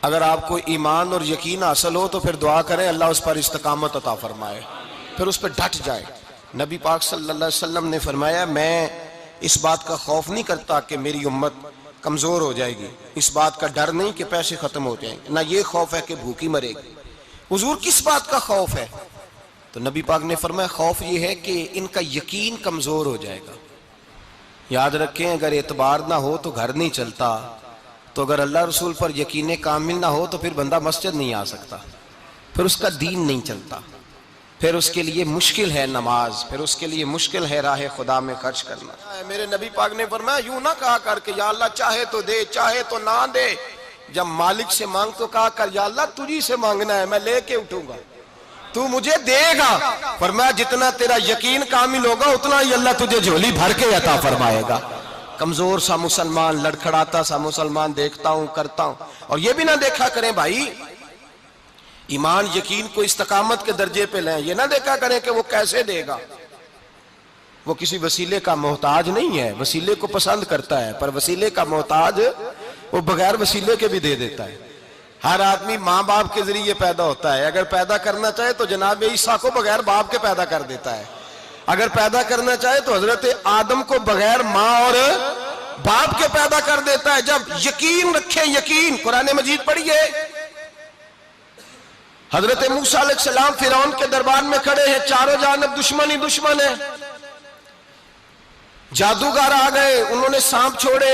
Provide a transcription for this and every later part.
اگر آپ کو ایمان اور یقین حاصل ہو تو پھر دعا کریں اللہ اس پر استقامت عطا فرمائے، پھر اس پہ ڈٹ جائے۔ نبی پاک صلی اللہ علیہ وسلم نے فرمایا میں اس بات کا خوف نہیں کرتا کہ میری امت کمزور ہو جائے گی، اس بات کا ڈر نہیں کہ پیسے ختم ہو جائیں گے، نہ یہ خوف ہے کہ بھوکی مرے گی۔ حضور کس بات کا خوف ہے؟ تو نبی پاک نے فرمایا خوف یہ ہے کہ ان کا یقین کمزور ہو جائے گا۔ یاد رکھیں اگر اعتبار نہ ہو تو گھر نہیں چلتا، تو اگر اللہ رسول پر یقین کامل نہ ہو تو پھر بندہ مسجد نہیں آ سکتا، پھر اس کا دین نہیں چلتا، پھر اس کے لیے مشکل ہے نماز، پھر اس کے لیے مشکل ہے راہ خدا میں خرچ کرنا۔ میرے نبی پاک نے فرمایا یوں نہ کہا کر کہ یا اللہ چاہے تو دے چاہے تو نہ دے، جب مالک سے مانگ تو کہا کر یا اللہ تجھی سے مانگنا ہے، میں لے کے اٹھوں گا، تو مجھے دے گا۔ فرمایا جتنا تیرا یقین کامل ہوگا اتنا ہی اللہ تجھے جھولی بھر کے عطا فرمائے گا۔ کمزور سا مسلمان، لڑکھڑاتا سا مسلمان دیکھتا ہوں کرتا ہوں، اور یہ بھی نہ دیکھا کریں بھائی ایمان یقین کو استقامت کے درجے پہ لیں، یہ نہ دیکھا کریں کہ وہ کیسے دے گا، وہ کسی وسیلے کا محتاج نہیں ہے، وسیلے کو پسند کرتا ہے، پر وسیلے کا محتاج وہ بغیر وسیلے کے بھی دے دیتا ہے۔ ہر آدمی ماں باپ کے ذریعے پیدا ہوتا ہے، اگر پیدا کرنا چاہے تو جناب عیسیٰ کو بغیر باپ کے پیدا کر دیتا ہے، اگر پیدا کرنا چاہے تو حضرت آدم کو بغیر ماں اور باپ کے پیدا کر دیتا ہے۔ جب یقین رکھیں، یقین قرآن مجید پڑھیے، حضرت موسیٰ علیہ السلام فرعون کے دربار میں کھڑے ہیں، چاروں جانب دشمن ہی دشمن ہے، جادوگر آ گئے، انہوں نے سانپ چھوڑے،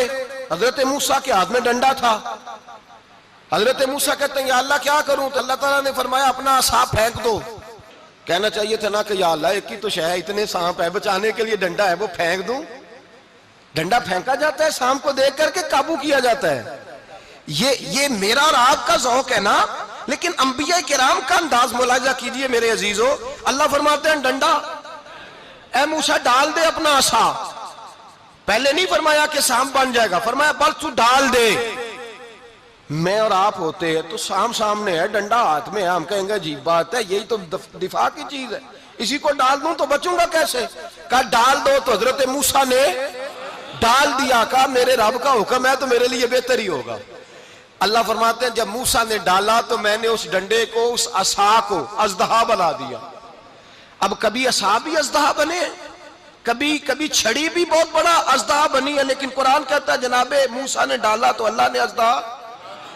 حضرت موسیٰ کے ہاتھ میں ڈنڈا تھا، حضرت موسیٰ کہتے ہیں یا اللہ کیا کروں؟ تو اللہ تعالیٰ نے فرمایا اپنا عصا پھینک دو۔ کہنا چاہیے تھا نا کہ یا اللہ ایک ہی تو شے ہے، اتنے سانپ ہے، بچانے کے لیے ڈنڈا ہے وہ پھینک دوں؟ ڈنڈا پھینکا جاتا ہے، سانپ کو دیکھ کر کے قابو کیا جاتا ہے۔ یہ میرا اور آپ کا ذوق ہے نا، لیکن انبیاء کرام کا انداز ملاحظہ کیجئے میرے عزیزو۔ اللہ فرماتے ہیں ڈنڈا اے موسیٰ ڈال دے اپنا عصا، پہلے نہیں فرمایا کہ سانپ بن جائے گا، فرمایا بس تو ڈال دے۔ میں اور آپ ہوتے ہیں تو سام سامنے ہے، ڈنڈا ہاتھ میں ہے، ہم کہیں گے عجیب بات ہے، یہی تو دفاع کی چیز ہے، اسی کو ڈال دوں تو بچوں گا کیسے؟ کہا ڈال دو، تو حضرت موسیٰ نے ڈال دیا، کہا میرے رب کا حکم ہے تو میرے لیے بہتر ہی ہوگا۔ اللہ فرماتے ہیں جب موسیٰ نے ڈالا تو میں نے اس ڈنڈے کو، اس عصا کو اژدہا بنا دیا۔ اب کبھی عصا بھی اژدہا بنے، کبھی چھڑی بھی بہت بڑا اژدہا بنی ہے، لیکن قرآن کہتا ہے جناب موسیٰ نے ڈالا تو اللہ نے اژدہا،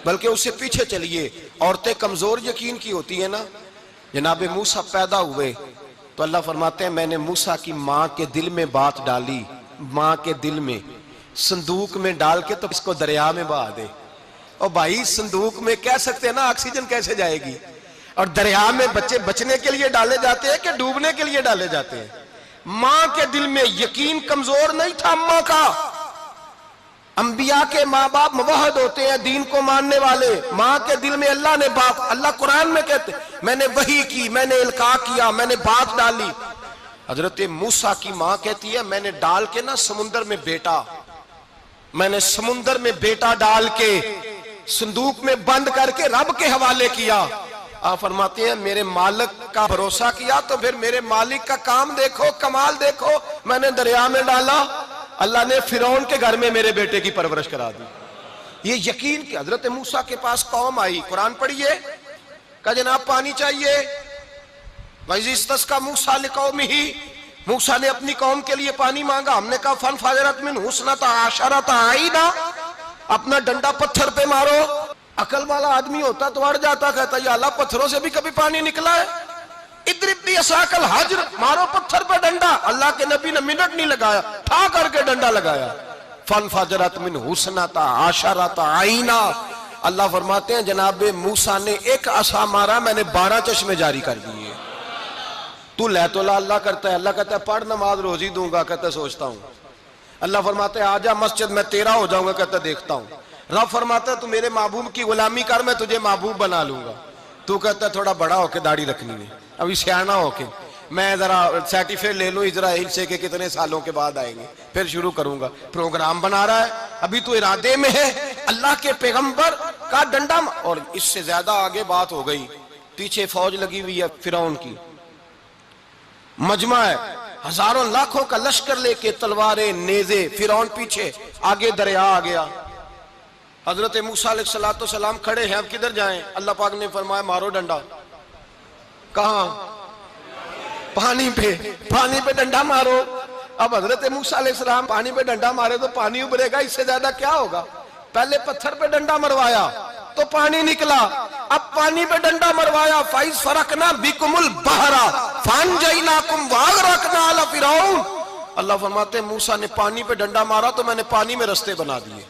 بلکہ اس سے پیچھے چلیے، عورتیں کمزور یقین کی ہوتی ہیں نا، جناب موسیٰ پیدا ہوئے تو اللہ فرماتے ہیں میں نے موسیٰ کی ماں کے دل میں بات ڈالی، ماں کے دل میں صندوق میں ڈال کے تو اس کو دریا میں بہا دے۔ اور بھائی صندوق میں کہہ سکتے ہیں نا آکسیجن کیسے جائے گی، اور دریا میں بچے بچنے کے لیے ڈالے جاتے ہیں کہ ڈوبنے کے لیے ڈالے جاتے ہیں؟ ماں کے دل میں یقین کمزور نہیں تھا اماں کا۔ انبیاء کے ماں باپ موحد ہوتے ہیں، دین کو ماننے والے، ماں کے دل میں اللہ نے باپ، اللہ قرآن میں کہتے میں نے وحی کی، میں نے القاء کیا، میں نے بات ڈالی۔ حضرت موسیٰ کی ماں کہتی ہے میں نے ڈال کے نا سمندر میں بیٹا، میں نے سمندر میں بیٹا ڈال کے صندوق میں بند کر کے رب کے حوالے کیا۔ آپ فرماتے ہیں میرے مالک کا بھروسہ کیا تو پھر میرے مالک کا کام دیکھو، کمال دیکھو، میں نے دریا میں ڈالا، اللہ نے فرعون کے گھر میں میرے بیٹے کی پرورش کرا دی۔ یہ یقین کہ حضرت موسیٰ کے پاس قوم آئی، قرآن پڑھیے، کہا جناب پانی چاہیے، وَإِذِ اسْتَسْقَىٰ مُوسَىٰ لِقَوْمِهِ، موسیٰ نے اپنی قوم کے لیے پانی مانگا، ہم نے کہا فَانْفَجَرَتْ مِنْهُ اثْنَتَا عَشَرَةَ عَيْنًا، اپنا ڈنڈا پتھر پہ مارو۔ عقل والا آدمی ہوتا تو اڑ جاتا، کہتا یا اللہ پتھروں سے بھی کبھی پانی نکلا ہے؟ اضرب بعصاک الحجر، مارو پتھر پہ ڈنڈا۔ اللہ کے نبی نے منٹ نہیں لگایا، ٹھا کر کے ڈنڈا لگایا، فَانْفَجَرَتْ مِنْهُ اثْنَتَا عَشَرَةَ عَيْنًا۔ اللہ فرماتے ہیں جناب موسیٰ نے ایک عصا مارا، میں نے 12 چشمے جاری کر دیے۔ تو لے تو لا اللہ کرتا ہے، اللہ کہتا ہے پڑھ نماز روزی دوں گا، کہتا ہے سوچتا ہوں۔ اللہ فرماتا ہے آجا مسجد میں تیرا ہو جاؤں گا، کہتا ہے دیکھتا ہوں۔ رب فرماتا ہے تو میرے محبوب کی غلامی کر، میں تجھے محبوب بنا لوں گا۔ تو کہتا ہے تھوڑا بڑا ہو کے داڑھی رکھنی ہے، ابھی سیانا ہو کے میں ذرا سرٹیفکیٹ لے لوں اسرائیل سے کہ کتنے سالوں کے بعد آئیں گے، پھر شروع کروں گا۔ پروگرام بنا رہا ہے، ابھی تو ارادے میں ہے۔ اللہ کے پیغمبر کا ڈنڈا، اور اس سے زیادہ آگے بات ہو گئی، پیچھے فوج لگی ہوئی ہے فرعون کی، مجمع ہے، ہزاروں لاکھوں کا لشکر لے کے، تلواریں نیزے، فرعون پیچھے، آگے دریا آ گیا۔ حضرت موسیٰ علیہ السلام کھڑے ہیں، اب کدھر جائیں؟ اللہ پاک نے فرمایا مارو ڈنڈا۔ کہاں؟ پانی پہ ڈنڈا مارو۔ اب حضرت موسیٰ علیہ السلام پانی پہ ڈنڈا مارے تو پانی ابھرے گا، اس سے زیادہ کیا ہوگا؟ پہلے پتھر پہ ڈنڈا مروایا تو پانی نکلا، اب پانی پہ ڈنڈا مروایا، فَإِذْ فَرَقْنَا بِكُمُ الْبَحْرَ فَأَنْجَيْنَاكُمْ وَأَغْرَقْنَا آلَ فِرْعَوْنَ۔ اللہ فرماتے ہیں موسیٰ نے پانی پہ ڈنڈا مارا تو میں نے پانی میں رستے بنا دیے۔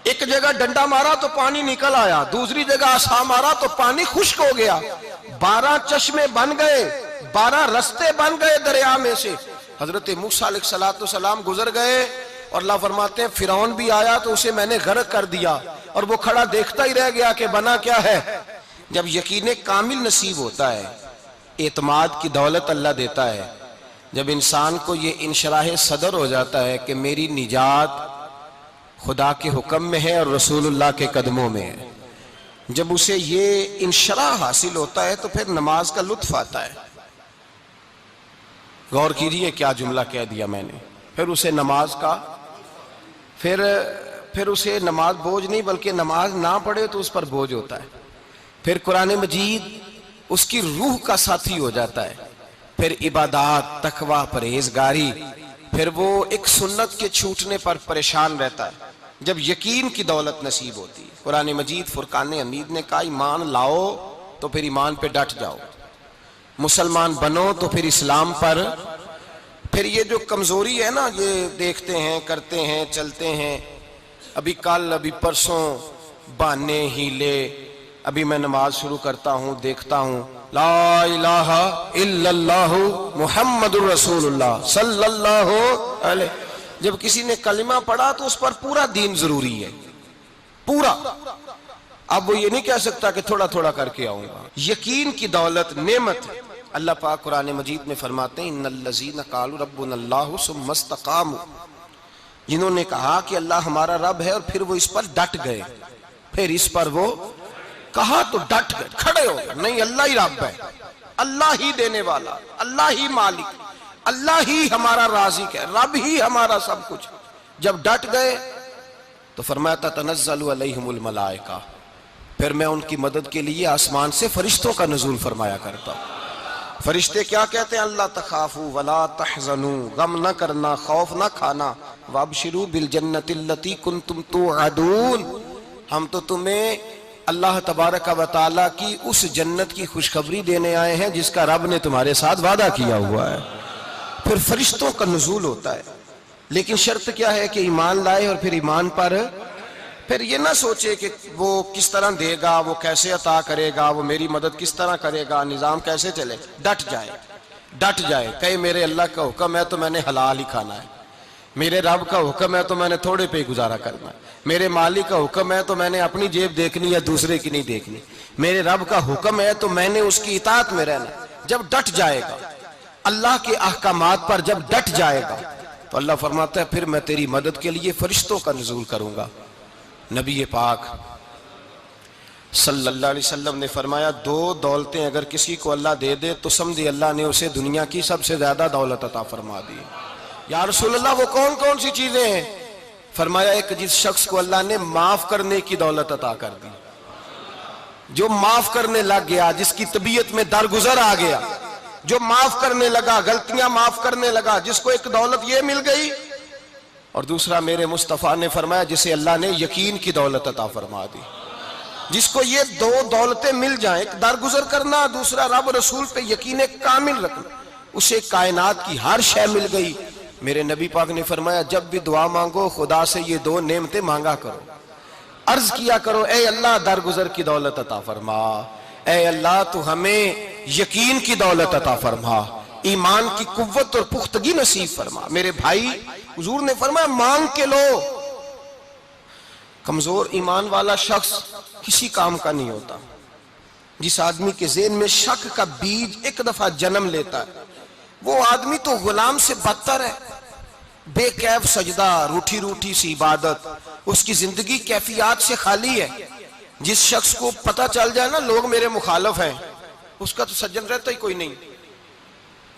ایک جگہ ڈنڈا مارا تو پانی نکل آیا، دوسری جگہ عصا مارا تو پانی خشک ہو گیا، 12 چشمے بن گئے، 12 رستے بن گئے دریا میں سے۔ حضرت موسیٰ علیہ السلام گزر گئے اور اللہ فرماتے ہیں فرعون بھی آیا تو اسے میں نے غرق کر دیا، اور وہ کھڑا دیکھتا ہی رہ گیا کہ بنا کیا ہے۔ جب یقین کامل نصیب ہوتا ہے، اعتماد کی دولت اللہ دیتا ہے، جب انسان کو یہ انشراح صدر ہو جاتا ہے کہ میری نجات خدا کے حکم میں ہے اور رسول اللہ کے قدموں میں ہے، جب اسے یہ انشراح حاصل ہوتا ہے تو پھر نماز کا لطف آتا ہے۔ غور کیجئے کیا جملہ کہہ دیا میں نے۔ پھر اسے نماز کا پھر اسے نماز بوجھ نہیں، بلکہ نماز نہ پڑھے تو اس پر بوجھ ہوتا ہے۔ پھر قرآن مجید اس کی روح کا ساتھی ہو جاتا ہے، پھر عبادات، تقوی، پرہیزگاری، پھر وہ ایک سنت کے چھوٹنے پر پریشان رہتا ہے جب یقین کی دولت نصیب ہوتی ہے۔ قرآن مجید فرقان حمید نے کہا ایمان لاؤ تو پھر ایمان پہ ڈٹ جاؤ، مسلمان بنو تو پھر اسلام پر۔ پھر یہ جو کمزوری ہے نا، یہ دیکھتے ہیں، کرتے ہیں، چلتے ہیں، ابھی کل ابھی پرسوں بہانے ہیلے، ابھی میں نماز شروع کرتا ہوں دیکھتا ہوں لا الہ الا اللہ محمد الرسول اللہ صلی اللہ علیہ۔ جب کسی نے کلمہ پڑھا تو اس پر پورا دین ضروری ہے، پورا۔ اب وہ یہ نہیں کہہ سکتا کہ تھوڑا تھوڑا کر کے آؤں گا۔ یقین کی دولت نعمت ہے۔ اللہ پاک قرآن مجید میں فرماتے ہیں ان الذین قالوا ربنا اللہ ثم استقاموا، جنہوں نے کہا کہ اللہ ہمارا رب ہے اور پھر وہ اس پر ڈٹ گئے، پھر اس پر وہ کہا تو ڈٹ گئے، کھڑے ہو گئے، نہیں اللہ ہی رب ہے، اللہ ہی دینے والا، اللہ ہی مالک، اللہ ہی ہمارا رازق ہے، رب ہی ہمارا سب کچھ۔ جب ڈٹ گئے تو فرمایا تتنزل علیہم الملائکہ، پھر میں ان کی مدد کے لیے آسمان سے فرشتوں کا نزول فرمایا کرتا ہوں۔ فرشتے کیا کہتے ہیں؟ اللہ تخافوا ولا تحزنوا، غم نہ کرنا، خوف نہ کھانا، وابشروا بالجنۃ التی کنتم توعدون، ہم تو تمہیں اللہ تبارک و تعالیٰ کی اس جنت کی خوشخبری دینے آئے ہیں جس کا رب نے تمہارے ساتھ وعدہ کیا ہوا ہے۔ پھر فرشتوں کا نزول ہوتا ہے، لیکن شرط کیا ہے کہ ایمان لائے، اور پھر ایمان پر پھر یہ نہ سوچے کہ وہ کس طرح دے گا، وہ کیسے عطا کرے گا، وہ میری مدد کس طرح کرے گا، نظام کیسے چلے۔ ڈٹ جائے کہے میرے اللہ کا حکم ہے تو میں نے حلال ہی کھانا ہے، میرے رب کا حکم ہے تو میں نے تھوڑے پہ گزارا کرنا ہے، میرے مالک کا حکم ہے تو میں نے اپنی جیب دیکھنی یا دوسرے کی نہیں دیکھنی، میرے رب کا حکم ہے تو میں نے اس کی اطاعت میں رہنا۔ جب ڈٹ جائے گا اللہ کے احکامات پر، جب ڈٹ جائے گا تو اللہ فرماتا ہے پھر میں تیری مدد کے لیے فرشتوں کا نزول کروں گا۔ نبی پاک صلی اللہ علیہ وسلم نے فرمایا 2 دولتیں اگر کسی کو اللہ دے دے تو سمجھے اللہ نے اسے دنیا کی سب سے زیادہ دولت عطا فرما دی۔ یا رسول اللہ وہ کون کون سی چیزیں ہیں؟ فرمایا ایک جس شخص کو اللہ نے معاف کرنے کی دولت عطا کر دی، جو معاف کرنے لگ گیا، جس کی طبیعت میں درگزر آ گیا، جو معاف کرنے لگا، غلطیاں معاف کرنے لگا، جس کو ایک دولت یہ مل گئی۔ اور دوسرا میرے مصطفیٰ نے فرمایا جسے اللہ نے یقین کی دولت عطا فرما دی، جس کو یہ 2 دولتیں مل جائیں، ایک درگزر کرنا، دوسرا رب رسول پہ یقین کامل رکھنا، اسے کائنات کی ہر شے مل گئی۔ میرے نبی پاک نے فرمایا جب بھی دعا مانگو خدا سے یہ 2 نعمتیں مانگا کرو، عرض کیا کرو اے اللہ درگزر کی دولت عطا فرما، اے اللہ تو ہمیں یقین کی دولت عطا فرما، ایمان کی قوت اور پختگی نصیب فرما۔ میرے بھائی حضور نے فرمایا مانگ کے لو۔ کمزور ایمان والا شخص کسی کام کا نہیں ہوتا۔ جس آدمی کے ذہن میں شک کا بیج ایک دفعہ جنم لیتا ہے وہ آدمی تو غلام سے بدتر ہے، بے کیف سجدہ، روٹھی روٹھی سی عبادت، اس کی زندگی کیفیات سے خالی ہے۔ جس شخص کو پتہ چل جائے نا لوگ میرے مخالف ہیں، اس کا تو سجن رہتا ہی کوئی نہیں۔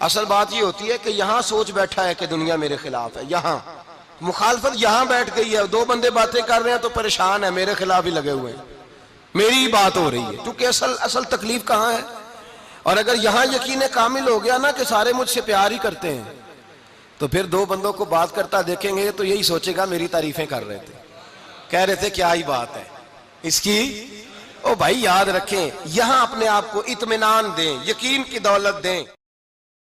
اصل بات یہ ہوتی ہے کہ یہاں سوچ بیٹھا ہے کہ دنیا میرے خلاف ہے، یہاں مخالفت یہاں بیٹھ گئی ہے، دو بندے باتیں کر رہے ہیں تو پریشان ہے، میرے خلاف ہی لگے ہوئے ہیں، میری ہی بات ہو رہی ہے، کیونکہ اصل تکلیف کہاں ہے؟ اور اگر یہاں یقین کامل ہو گیا نا کہ سارے مجھ سے پیار ہی کرتے ہیں، تو پھر دو بندوں کو بات کرتا دیکھیں گے تو یہی سوچے گا میری تعریفیں کر رہے تھے، کہہ رہے تھے کیا ہی بات ہے اس کی۔ او بھائی یاد رکھیں، یہاں اپنے آپ کو اطمینان دیں، یقین کی دولت دیں۔